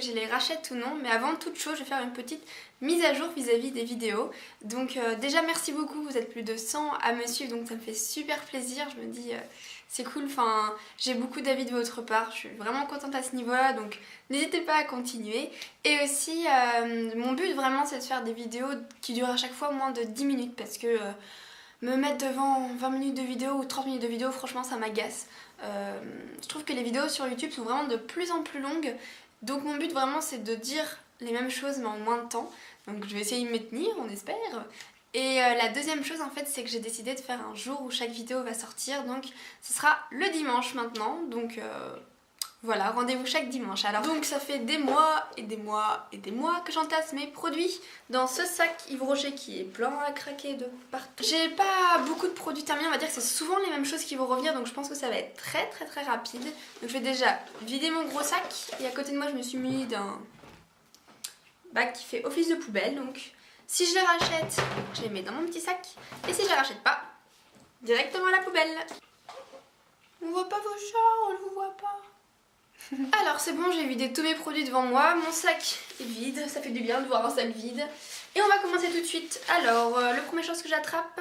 je les rachète ou non, mais avant toute chose, je vais faire une petite mise à jour vis-à-vis des vidéos. Donc déjà merci beaucoup, vous êtes plus de 100 à me suivre, donc ça me fait super plaisir. Je me dis c'est cool, enfin j'ai beaucoup d'avis de votre part, je suis vraiment contente à ce niveau-là, donc n'hésitez pas à continuer. Et aussi mon but vraiment c'est de faire des vidéos qui durent à chaque fois moins de 10 minutes parce que me mettre devant 20 minutes de vidéo ou 30 minutes de vidéo, franchement ça m'agace. Je trouve que les vidéos sur YouTube sont vraiment de plus en plus longues, donc mon but vraiment c'est de dire les mêmes choses mais en moins de temps, donc je vais essayer de m'y tenir, on espère. Et la deuxième chose en fait c'est que j'ai décidé de faire un jour où chaque vidéo va sortir, donc ce sera le dimanche maintenant, donc voilà, rendez-vous chaque dimanche. Alors donc ça fait des mois et des mois et des mois que j'entasse mes produits dans ce sac Yves Rocher qui est plein à craquer de partout. J'ai pas beaucoup de produits terminés, on va dire que c'est souvent les mêmes choses qui vont revenir, donc je pense que ça va être très rapide. Donc je vais déjà vider mon gros sac et à côté de moi je me suis munie d'un bac qui fait office de poubelle, donc si je les rachète, je les mets dans mon petit sac, et si je les rachète pas, directement à la poubelle. On voit pas vos chats, on ne vous voit pas. Alors c'est bon, j'ai vidé tous mes produits devant moi, mon sac est vide, ça fait du bien de voir un sac vide. Et on va commencer tout de suite. Alors le première chose que j'attrape,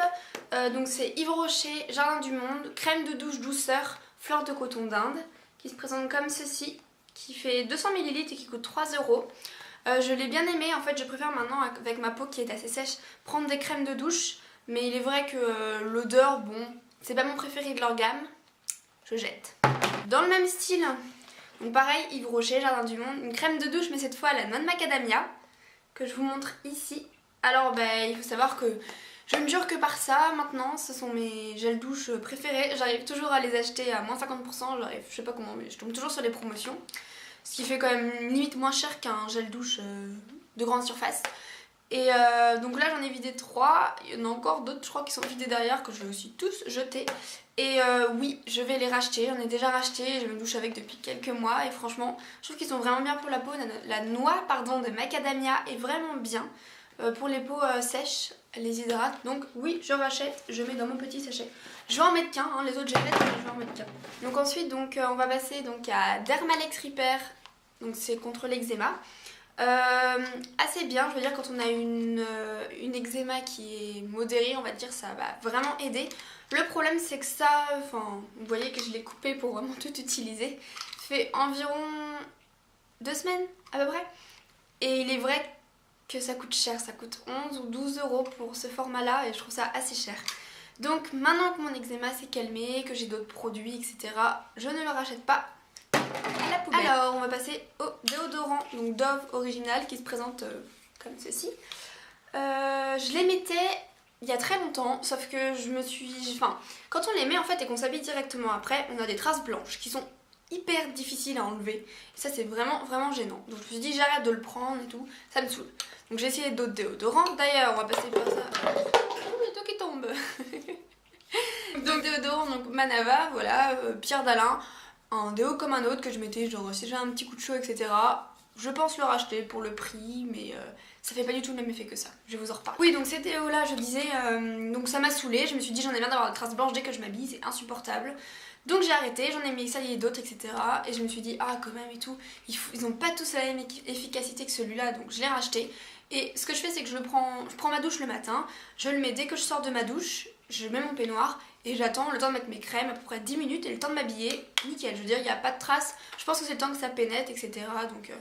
donc c'est Yves Rocher, Jardin du Monde, crème de douche douceur, fleur de coton d'Inde, qui se présente comme ceci, qui fait 200 ml et qui coûte 3 €. Je l'ai bien aimé, en fait je préfère maintenant avec ma peau qui est assez sèche prendre des crèmes de douche, mais il est vrai que l'odeur, bon, c'est pas mon préféré de leur gamme, je jette. Dans le même style, donc pareil, Yves Rocher, Jardin du Monde, une crème de douche mais cette fois à la noix de macadamia, que je vous montre ici. Alors il faut savoir que je ne jure que par ça maintenant, ce sont mes gels douche préférés, j'arrive toujours à les acheter à moins 50%, j'arrive, je sais pas comment, mais je tombe toujours sur les promotions. Ce qui fait quand même limite moins cher qu'un gel douche de grande surface. Et donc là j'en ai vidé 3, il y en a encore d'autres je crois qui sont vidés derrière que je vais aussi tous jeter. Et oui, je vais les racheter, j'en ai déjà racheté, je me douche avec depuis quelques mois et franchement je trouve qu'ils sont vraiment bien pour la peau. La noix de macadamia est vraiment bien pour les peaux sèches, elle les hydrate. Donc oui, je rachète, je mets dans mon petit sachet. Je vais en mettre qu'un, hein, les autres j'ai fait, mais je vais en mettre qu'un. Donc ensuite donc, on va passer donc, à Dermalex Repair, donc c'est contre l'eczéma. Assez bien, je veux dire quand on a une eczéma qui est modérée, on va dire ça va vraiment aider. Le problème c'est que ça, enfin vous voyez que je l'ai coupé pour vraiment tout utiliser, fait environ 2 semaines à peu près. Et il est vrai que ça coûte cher, ça coûte 11 ou 12 € pour ce format là et je trouve ça assez cher. Donc maintenant que mon eczéma s'est calmé, que j'ai d'autres produits etc, je ne le rachète pas. La poubelle. Alors on va passer au déodorant, donc Dove original qui se présente comme ceci. Je les mettais il y a très longtemps, sauf que je me suis... Enfin, quand on les met en fait et qu'on s'habille directement après, on a des traces blanches qui sont hyper difficiles à enlever. Et ça c'est vraiment gênant. Donc je me suis dit j'arrête de le prendre et tout, ça me saoule. Donc j'ai essayé d'autres déodorants. D'ailleurs on va passer par ça. Oh, le tout qui tombe. Donc déodorant, donc Manava, voilà, Pierre d'Alain. Un déo comme un autre que je mettais genre si j'ai un petit coup de chaud etc. Je pense le racheter pour le prix mais ça fait pas du tout le même effet que ça, je vais vous en reparler. Oui donc ces déos là je disais, donc ça m'a saoulée, je me suis dit j'en ai marre d'avoir des traces blanches dès que je m'habille, c'est insupportable. Donc j'ai arrêté, j'en ai mis essayé d'autres etc. Et je me suis dit ah quand même et tout, ils ont pas tous la même efficacité que celui-là donc je l'ai racheté. Et ce que je fais c'est que je prends ma douche le matin, je le mets dès que je sors de ma douche, je mets mon peignoir et j'attends le temps de mettre mes crèmes, à peu près 10 minutes et le temps de m'habiller, nickel, je veux dire il n'y a pas de traces, je pense que c'est le temps que ça pénètre etc. Donc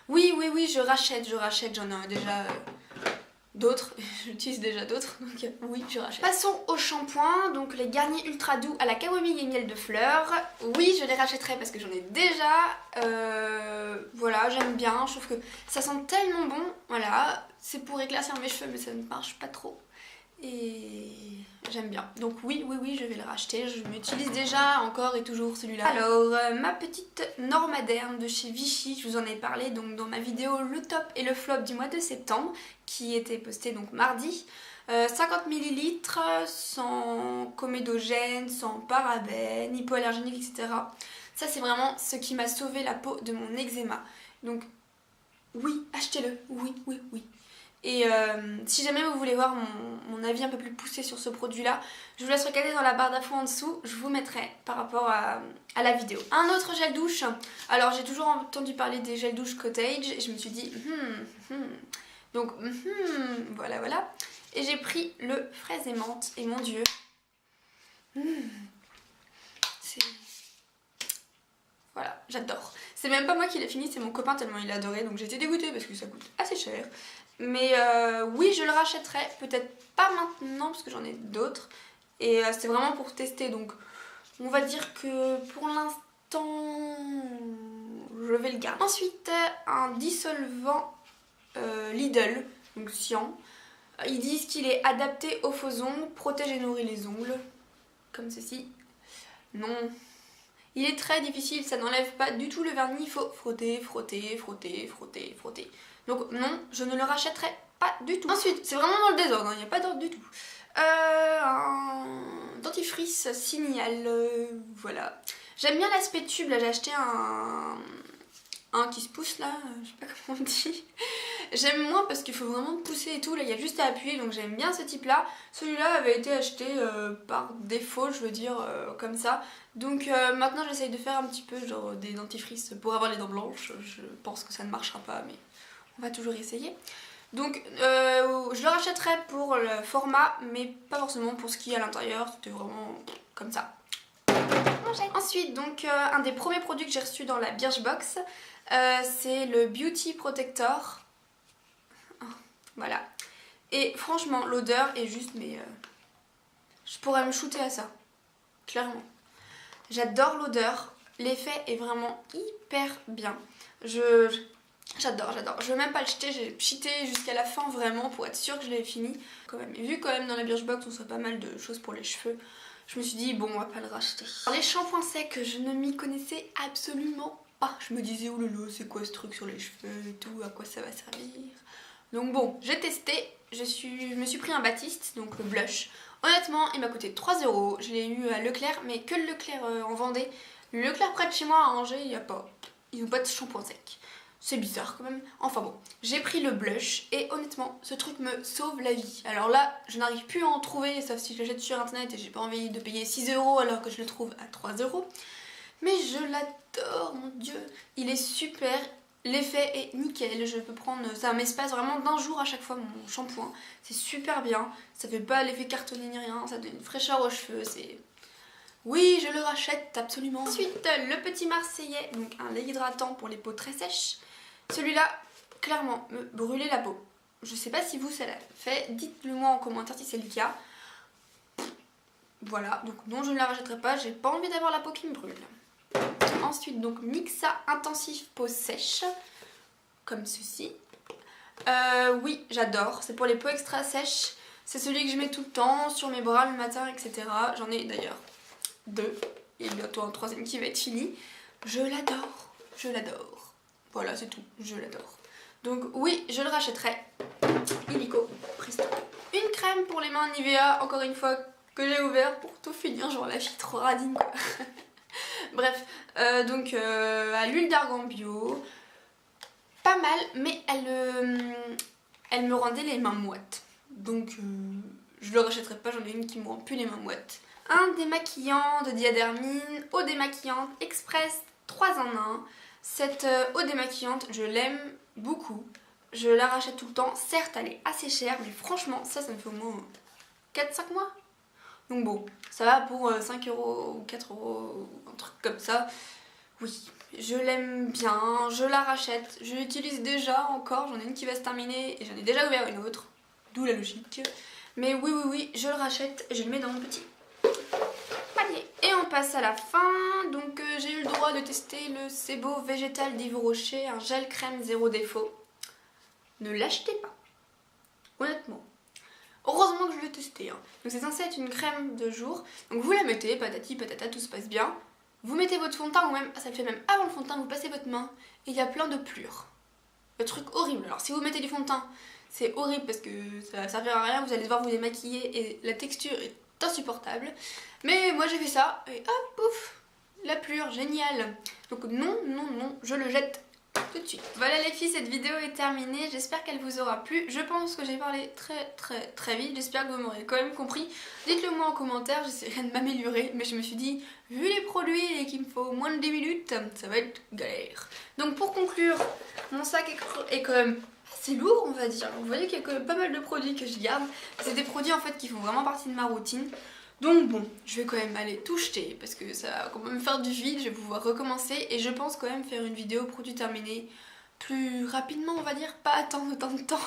oui je rachète, j'en ai déjà d'autres, j'utilise déjà d'autres, donc oui je rachète. Passons au shampoing, donc les Garnier Ultra Doux à la camomille et miel de fleurs. Oui je les rachèterai parce que j'en ai déjà, voilà j'aime bien, je trouve que ça sent tellement bon, voilà, c'est pour éclaircir mes cheveux mais ça ne marche pas trop. Et j'aime bien. Donc oui, je vais le racheter. Je m'utilise déjà encore et toujours celui-là. Alors, ma petite Normaderne de chez Vichy, je vous en ai parlé donc dans ma vidéo le top et le flop du mois de septembre, qui était postée donc mardi. 50 ml, sans comédogène, sans parabènes, hypoallergénique, etc. Ça c'est vraiment ce qui m'a sauvé la peau de mon eczéma. Donc oui, achetez-le, oui. Et si jamais vous voulez voir mon avis un peu plus poussé sur ce produit là. Je vous laisse regarder dans la barre d'infos en dessous, je vous mettrai par rapport à la vidéo. Un autre gel douche, alors j'ai toujours entendu parler des gels douche Cottage et je me suis dit donc voilà. Et j'ai pris le fraise et menthe et mon dieu, c'est... Voilà, j'adore. C'est même pas moi qui l'ai fini, c'est mon copain tellement il a adoré, donc j'étais dégoûtée parce que ça coûte assez cher. Mais oui, je le rachèterai, peut-être pas maintenant parce que j'en ai d'autres. Et c'est vraiment pour tester, donc on va dire que pour l'instant, je vais le garder. Ensuite, un dissolvant Lidl, donc Cyan. Ils disent qu'il est adapté aux faux ongles, protège et nourrit les ongles, comme ceci. Non. Il est très difficile, ça n'enlève pas du tout le vernis, il faut frotter. Donc non, je ne le rachèterai pas du tout. Ensuite, c'est vraiment dans le désordre, il n'y a pas d'ordre du tout. Un dentifrice Signal, voilà. J'aime bien l'aspect tube, là j'ai acheté un qui se pousse là, je sais pas comment on dit. J'aime moins parce qu'il faut vraiment pousser et tout, là il y a juste à appuyer, donc j'aime bien ce type là. Celui-là avait été acheté par défaut, je veux dire, comme ça. Donc maintenant j'essaye de faire un petit peu genre des dentifrices pour avoir les dents blanches. Je pense que ça ne marchera pas, mais on va toujours essayer. Donc je le rachèterai pour le format, mais pas forcément pour ce qui est à l'intérieur, c'était vraiment comme ça. Ensuite, donc un des premiers produits que j'ai reçu dans la Birchbox, c'est le Beauty Protector. Voilà. Et franchement, l'odeur est juste, mais je pourrais me shooter à ça. Clairement. J'adore l'odeur. L'effet est vraiment hyper bien. J'adore. Je veux même pas le jeter, j'ai cheaté jusqu'à la fin vraiment pour être sûre que je l'avais fini. Quand même. Et vu quand même dans la Birchbox on soit pas mal de choses pour les cheveux, je me suis dit bon, on va pas le racheter. Alors, les shampoings secs, je ne m'y connaissais absolument pas. Je me disais oh lolo, c'est quoi ce truc sur les cheveux et tout, à quoi ça va servir. Donc bon, j'ai testé, je me suis pris un Baptiste, donc le blush. Honnêtement, il m'a coûté 3 €, je l'ai eu à Leclerc, mais que le Leclerc en Vendée. Le Leclerc près de chez moi à Angers, ils n'ont pas de shampoing sec. C'est bizarre quand même. Enfin bon, j'ai pris le blush et honnêtement, ce truc me sauve la vie. Alors là, je n'arrive plus à en trouver, sauf si je l'achète sur internet et j'ai pas envie de payer 6 € alors que je le trouve à 3 €. Mais je l'adore, mon dieu, il est super. L'effet est nickel, je peux prendre, ça m'espace vraiment d'un jour à chaque fois mon shampoing, c'est super bien, ça fait pas l'effet cartonné ni rien, ça donne une fraîcheur aux cheveux, c'est... Oui, je le rachète absolument. Ensuite, le petit Marseillais, donc un lait hydratant pour les peaux très sèches. Celui-là, clairement, me brûlait la peau. Je sais pas si vous ça l'a fait, dites-le moi en commentaire si c'est le cas. Voilà, donc non, je ne la rachèterai pas, j'ai pas envie d'avoir la peau qui me brûle. Ensuite, donc Mixa Intensif Peau Sèche, comme ceci. Oui, j'adore, c'est pour les peaux extra sèches. C'est celui que je mets tout le temps, sur mes bras le matin, etc. J'en ai d'ailleurs 2, et bientôt un 3e qui va être fini. Je l'adore. Voilà, c'est tout, je l'adore. Donc oui, je le rachèterai. Illico, presto. Une crème pour les mains Nivea, encore une fois, que j'ai ouvert pour tout finir, genre la fille trop radine quoi. Bref, donc à l'huile d'argan bio, pas mal, mais elle me rendait les mains moites. Donc je le rachèterai pas, j'en ai une qui me rend plus les mains moites. Un démaquillant de Diadermine, eau démaquillante express 3 en 1. Cette eau démaquillante, je l'aime beaucoup. Je la rachète tout le temps. Certes, elle est assez chère, mais franchement, ça me fait au moins 4-5 mois. Donc bon, ça va pour 5 € ou 4 €, un truc comme ça. Oui, je l'aime bien, je la rachète. Je l'utilise déjà encore, j'en ai une qui va se terminer et j'en ai déjà ouvert une autre. D'où la logique. Mais oui, je le rachète et je le mets dans mon petit panier. Et on passe à la fin. Donc j'ai eu le droit de tester le Sebo Végétal d'Yves Rocher, un gel crème zéro défaut. Ne l'achetez pas, honnêtement. Heureusement que je l'ai testé. Hein. Donc c'est censé être une crème de jour. Donc vous la mettez, patati patata, tout se passe bien. Vous mettez votre fond de teint ou même, ça le fait même avant le fond de teint, vous passez votre main et il y a plein de plures. Le truc horrible. Alors si vous mettez du fond de teint, c'est horrible parce que ça va servir à rien, vous allez devoir vous démaquiller et la texture est insupportable. Mais moi j'ai fait ça et hop, pouf, la plure, génial. Donc non, je le jette tout de suite. Voilà les filles, cette vidéo est terminée, j'espère qu'elle vous aura plu. Je pense que j'ai parlé très vite, j'espère que vous m'aurez quand même compris. Dites-le moi en commentaire, j'essaierai de m'améliorer, mais je me suis dit, vu les produits et qu'il me faut moins de 10 minutes, ça va être galère. Donc pour conclure, mon sac est quand même assez lourd on va dire. Vous voyez qu'il y a quand même pas mal de produits que je garde. C'est des produits en fait qui font vraiment partie de ma routine. Donc bon, je vais quand même aller tout jeter parce que ça va quand même faire du vide, je vais pouvoir recommencer et je pense quand même faire une vidéo produit terminé plus rapidement on va dire, pas attendre autant de temps.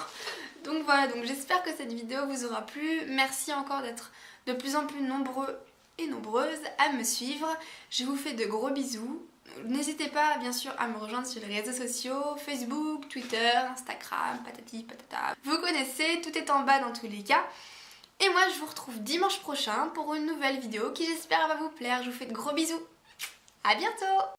Donc voilà, donc j'espère que cette vidéo vous aura plu. Merci encore d'être de plus en plus nombreux et nombreuses à me suivre. Je vous fais de gros bisous. N'hésitez pas bien sûr à me rejoindre sur les réseaux sociaux, Facebook, Twitter, Instagram, patati patata. Vous connaissez, tout est en bas dans tous les cas. Et moi je vous retrouve dimanche prochain pour une nouvelle vidéo qui j'espère va vous plaire. Je vous fais de gros bisous. À bientôt!